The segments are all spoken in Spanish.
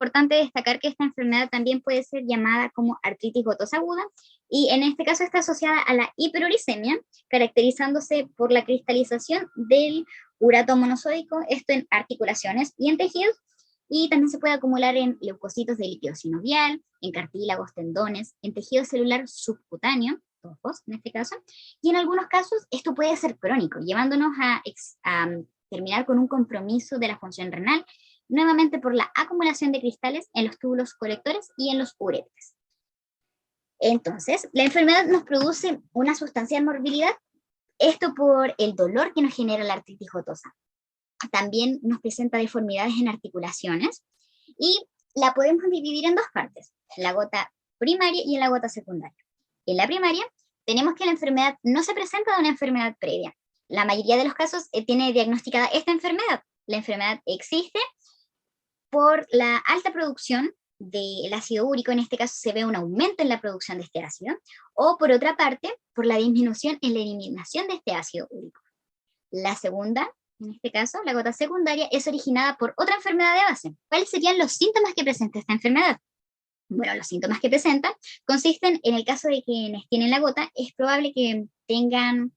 importante destacar que esta enfermedad también puede ser llamada como artritis gotosa aguda y en este caso está asociada a la hiperuricemia, caracterizándose por la cristalización del urato monosódico, esto en articulaciones y en tejidos, y también se puede acumular en leucocitos de líquido sinovial, en cartílagos, tendones, en tejido celular subcutáneo, ojos en este caso, y en algunos casos esto puede ser crónico, llevándonos a terminar con un compromiso de la función renal, nuevamente por la acumulación de cristales en los túbulos colectores y en los uretres. Entonces, la enfermedad nos produce una sustancial morbilidad, esto por el dolor que nos genera la artritis gotosa. También nos presenta deformidades en articulaciones y la podemos dividir en dos partes, la gota primaria y en la gota secundaria. En la primaria tenemos que la enfermedad no se presenta de una enfermedad previa. La mayoría de los casos tiene diagnosticada esta enfermedad. La enfermedad existe por la alta producción del ácido úrico, en este caso se ve un aumento en la producción de este ácido, o por otra parte, por la disminución en la eliminación de este ácido úrico. La segunda, en este caso, la gota secundaria, es originada por otra enfermedad de base. ¿Cuáles serían los síntomas que presenta esta enfermedad? Bueno, los síntomas que presenta consisten, en el caso de quienes tienen la gota, es probable que tengan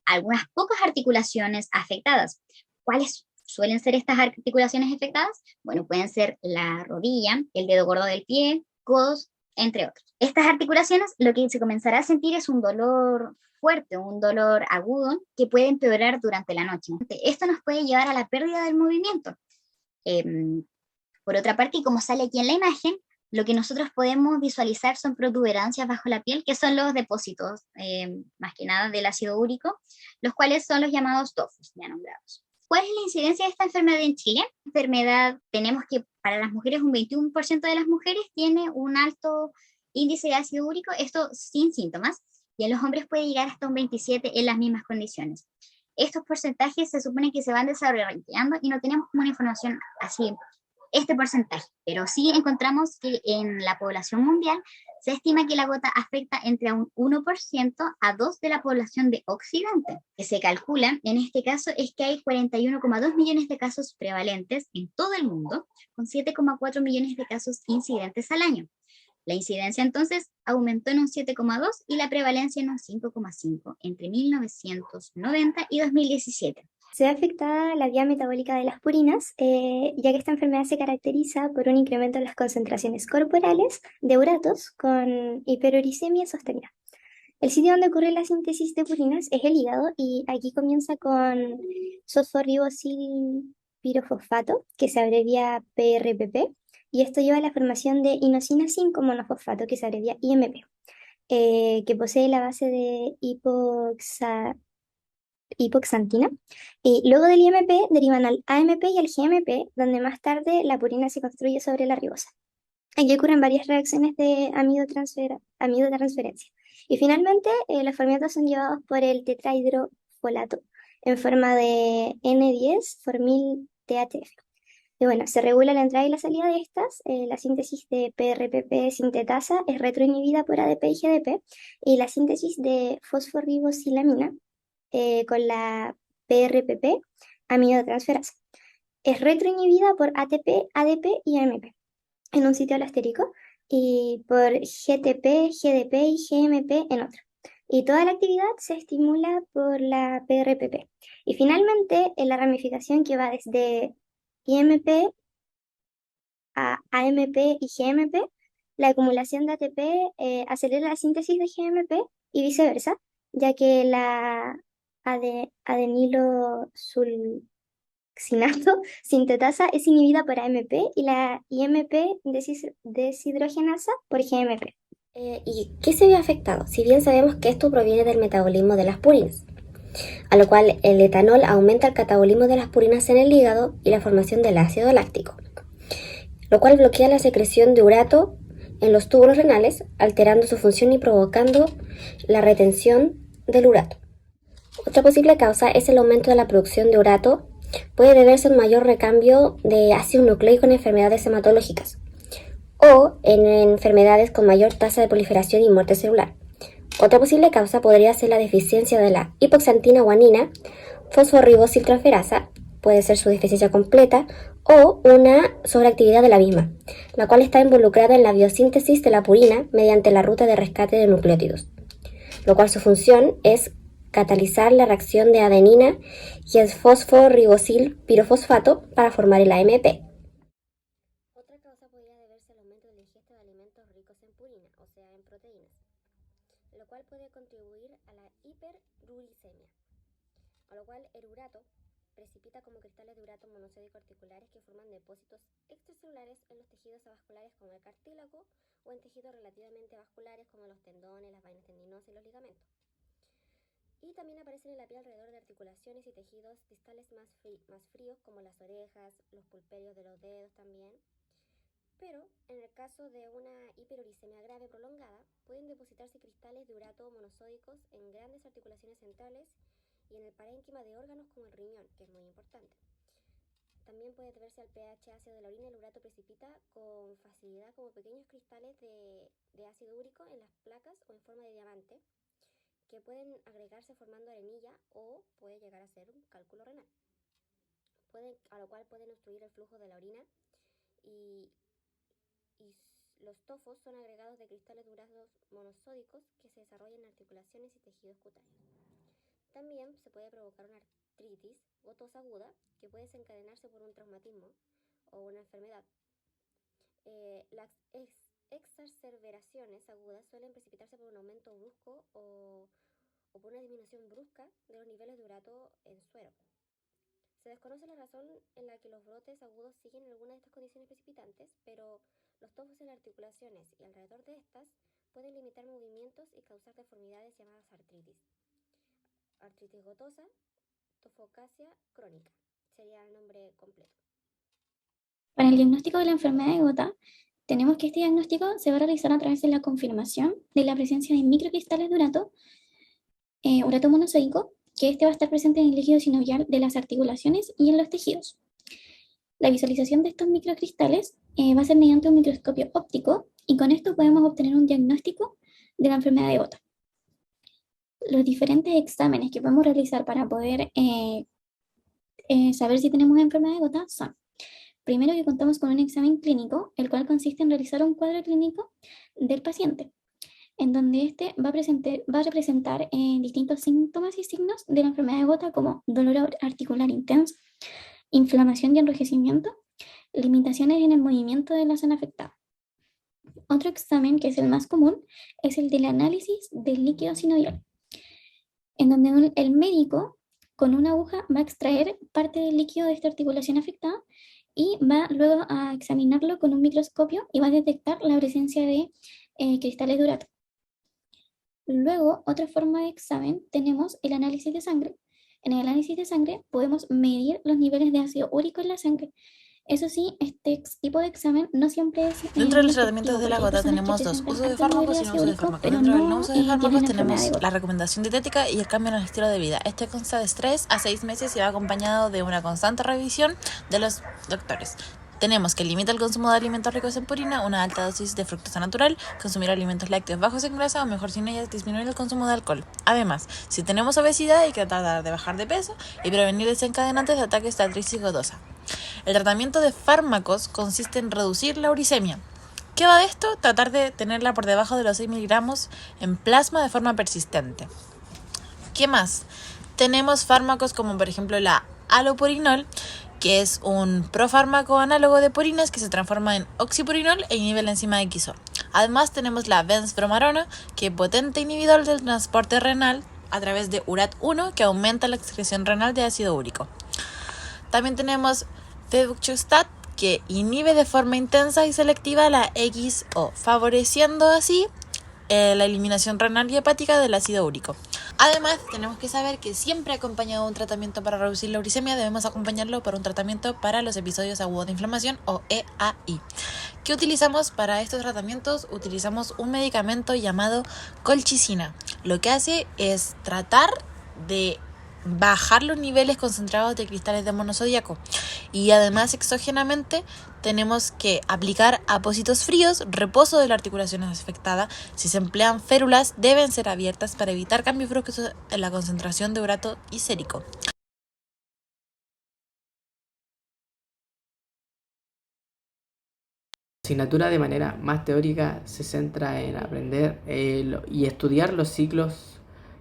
algunas pocas articulaciones afectadas. ¿Cuáles suelen ser estas articulaciones afectadas? Bueno, pueden ser la rodilla, el dedo gordo del pie, codos, entre otros. Estas articulaciones, lo que se comenzará a sentir es un dolor fuerte, un dolor agudo que puede empeorar durante la noche. Esto nos puede llevar a la pérdida del movimiento. Por otra parte, y como sale aquí en la imagen, lo que nosotros podemos visualizar son protuberancias bajo la piel, que son los depósitos, más que nada, del ácido úrico, los cuales son los llamados TOFUs, ya nombrados. ¿Cuál es la incidencia de esta enfermedad en Chile? Enfermedad, tenemos que para las mujeres un 21% de las mujeres tiene un alto índice de ácido úrico, esto sin síntomas, y en los hombres puede llegar hasta un 27% en las mismas condiciones. Estos porcentajes se supone que se van desarrollando y no tenemos como una información así, este porcentaje, pero sí encontramos que en la población mundial se estima que la gota afecta entre un 1% a 2% de la población de Occidente. Que se calcula, en este caso, es que hay 41,2 millones de casos prevalentes en todo el mundo, con 7,4 millones de casos incidentes al año. La incidencia entonces aumentó en un 7,2 y la prevalencia en un 5,5 entre 1990 y 2017. Se ve afectada la vía metabólica de las purinas, ya que esta enfermedad se caracteriza por un incremento en las concentraciones corporales de uratos con hiperuricemia sostenida. El sitio donde ocurre la síntesis de purinas es el hígado y aquí comienza con fosforribosilpirofosfato, que se abrevia PRPP, y esto lleva a la formación de inosina 5-monofosfato, que se abrevia IMP, que posee la base de hipoxantina. Y luego del IMP derivan al AMP y al GMP, donde más tarde la purina se construye sobre la ribosa. Aquí ocurren varias reacciones de amidotransferencia. Y finalmente, los fermentos son llevados por el tetrahidrofolato en forma de N10-formil-THF. Y bueno, se regula la entrada y la salida de estas. La síntesis de PRPP sintetasa es retroinhibida por ADP y GDP. Y la síntesis de fosforribosilamina con la PRPP, amidotransferasa, es retroinhibida por ATP, ADP y AMP en un sitio alostérico y por GTP, GDP y GMP en otro. Y toda la actividad se estimula por la PRPP. Y finalmente, en la ramificación que va desde IMP a AMP y GMP, la acumulación de ATP acelera la síntesis de GMP y viceversa, ya que la adenilosulcinato sintetasa es inhibida por AMP y la IMP deshidrogenasa por GMP. ¿Y qué se ve afectado? Si bien sabemos que esto proviene del metabolismo de las purinas, a lo cual el etanol aumenta el catabolismo de las purinas en el hígado y la formación del ácido láctico, lo cual bloquea la secreción de urato en los túbulos renales, alterando su función y provocando la retención del urato. Otra posible causa es el aumento de la producción de urato, puede deberse a un mayor recambio de ácido nucleico en enfermedades hematológicas o en enfermedades con mayor tasa de proliferación y muerte celular. Otra posible causa podría ser la deficiencia de la hipoxantina guanina, fosforribosiltransferasa puede ser su deficiencia completa, o una sobreactividad de la misma, la cual está involucrada en la biosíntesis de la purina mediante la ruta de rescate de nucleótidos, lo cual su función es catalizar la reacción de adenina y el fosforibosil pirofosfato para formar el AMP. Otra causa podría deberse al aumento de la ingesta de alimentos ricos en purina, o sea, en proteínas, lo cual puede contribuir a la hiperuricemia, a lo cual el urato precipita como cristales de urato monosódico articulares que forman depósitos extracelulares en los tejidos avasculares como el cartílago o en tejidos relativamente vasculares como los tendones, las vainas tendinosas y los ligamentos. Y también aparecen en la piel alrededor de articulaciones y tejidos distales más fríos como las orejas, los pulperios de los dedos también. Pero en el caso de una hiperuricemia grave prolongada, pueden depositarse cristales de urato monosódicos en grandes articulaciones centrales y en el parénquima de órganos como el riñón, que es muy importante. También puede deberse al pH ácido de la orina. El urato precipita con facilidad como pequeños cristales de ácido úrico en las placas o en forma de diamante, que pueden agregarse formando arenilla o puede llegar a ser un cálculo renal, a lo cual pueden obstruir el flujo de la orina y los tofos son agregados de cristales de urato monosódicos que se desarrollan en articulaciones y tejidos cutáneos. También se puede provocar una artritis gotosa aguda que puede desencadenarse por un traumatismo o una enfermedad. Las exacerbaciones agudas suelen precipitarse por un aumento brusco o por una disminución brusca de los niveles de urato en suero. Se desconoce la razón en la que los brotes agudos siguen alguna de estas condiciones precipitantes, pero los tofos en las articulaciones y alrededor de estas pueden limitar movimientos y causar deformidades llamadas artritis. Artritis gotosa, tofocasia crónica, sería el nombre completo. Para el diagnóstico de la enfermedad de gota, tenemos que este diagnóstico se va a realizar a través de la confirmación de la presencia de microcristales de urato monosódico, que este va a estar presente en el líquido sinovial de las articulaciones y en los tejidos. La visualización de estos microcristales va a ser mediante un microscopio óptico y con esto podemos obtener un diagnóstico de la enfermedad de gota. Los diferentes exámenes que podemos realizar para poder saber si tenemos enfermedad de gota son: primero, que contamos con un examen clínico, el cual consiste en realizar un cuadro clínico del paciente, en donde este va a representar distintos síntomas y signos de la enfermedad de gota, como dolor articular intenso, inflamación y enrojecimiento, limitaciones en el movimiento de la zona afectada. Otro examen, que es el más común, es el del análisis del líquido sinovial, en donde el médico con una aguja va a extraer parte del líquido de esta articulación afectada y va luego a examinarlo con un microscopio y va a detectar la presencia de cristales de urato. Luego, otra forma de examen, tenemos el análisis de sangre. En el análisis de sangre podemos medir los niveles de ácido úrico en la sangre. Eso sí, este tipo de examen no siempre es... Dentro de los tratamientos de la gota tenemos dos: uso de fármacos y no uso de fármacos. Dentro del no uso de fármacos tenemos la recomendación dietética y el cambio en el estilo de vida. Este consta de 3 a 6 meses y va acompañado de una constante revisión de los doctores. Tenemos que limitar el consumo de alimentos ricos en purina, una alta dosis de fructosa natural, consumir alimentos lácteos bajos en grasa o mejor sin ellas, disminuir el consumo de alcohol. Además, si tenemos obesidad hay que tratar de bajar de peso y prevenir desencadenantes de ataques de artritis gotosa. El tratamiento de fármacos consiste en reducir la uricemia. ¿Qué va de esto? Tratar de tenerla por debajo de los 6 miligramos en plasma de forma persistente. ¿Qué más? Tenemos fármacos como por ejemplo la alopurinol, que es un profármaco análogo de purinas que se transforma en oxipurinol e inhibe la enzima XO. Además tenemos la benzbromarona, que es potente inhibidor del transporte renal a través de URAT1, que aumenta la excreción renal de ácido úrico. También tenemos febuxostat, que inhibe de forma intensa y selectiva la XO, favoreciendo así la eliminación renal y hepática del ácido úrico. Además, tenemos que saber que siempre acompañado de un tratamiento para reducir la uricemia, debemos acompañarlo por un tratamiento para los episodios agudos de inflamación o EAI. ¿Qué utilizamos para estos tratamientos? Utilizamos un medicamento llamado colchicina. Lo que hace es tratar de bajar los niveles concentrados de cristales de monosodiaco y además exógenamente tenemos que aplicar apósitos fríos, reposo de la articulación afectada. Si se emplean férulas deben ser abiertas para evitar cambios bruscos en la concentración de urato y sérico. La asignatura de manera más teórica se centra en aprender y estudiar los ciclos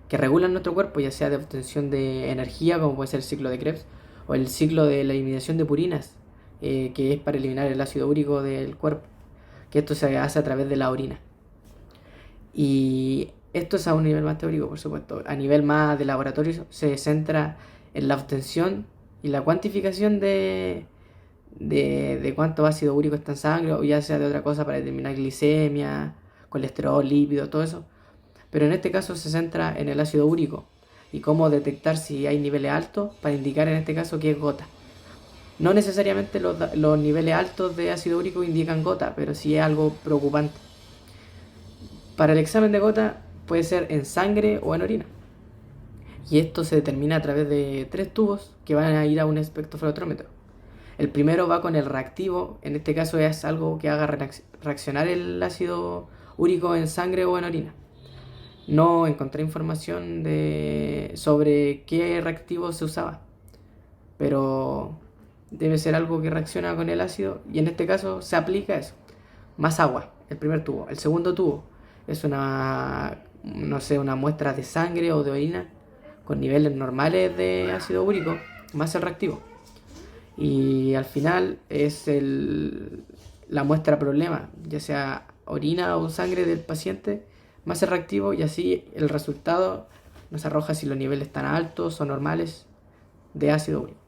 que regulan nuestro cuerpo, ya sea de obtención de energía, como puede ser el ciclo de Krebs, o el ciclo de la eliminación de purinas, que es para eliminar el ácido úrico del cuerpo, que esto se hace a través de la orina. Y esto es a un nivel más teórico, por supuesto. A nivel más de laboratorio se centra en la obtención y la cuantificación de cuánto ácido úrico está en sangre, o ya sea de otra cosa para determinar glicemia, colesterol, lípido, todo eso. Pero en este caso se centra en el ácido úrico y cómo detectar si hay niveles altos para indicar en este caso que es gota. No necesariamente los niveles altos de ácido úrico indican gota, pero sí es algo preocupante. Para el examen de gota puede ser en sangre o en orina. Y esto se determina a través de 3 tubos que van a ir a un espectrofluorómetro. El primero va con el reactivo, en este caso es algo que haga reaccionar el ácido úrico en sangre o en orina. No encontré información sobre qué reactivo se usaba, pero debe ser algo que reacciona con el ácido y en este caso se aplica eso. Más agua, el primer tubo. El segundo tubo es una muestra de sangre o de orina con niveles normales de ácido úrico, más el reactivo. Y al final es la muestra problema, ya sea orina o sangre del paciente, más el reactivo, y así el resultado nos arroja si los niveles están altos o normales de ácido úrico.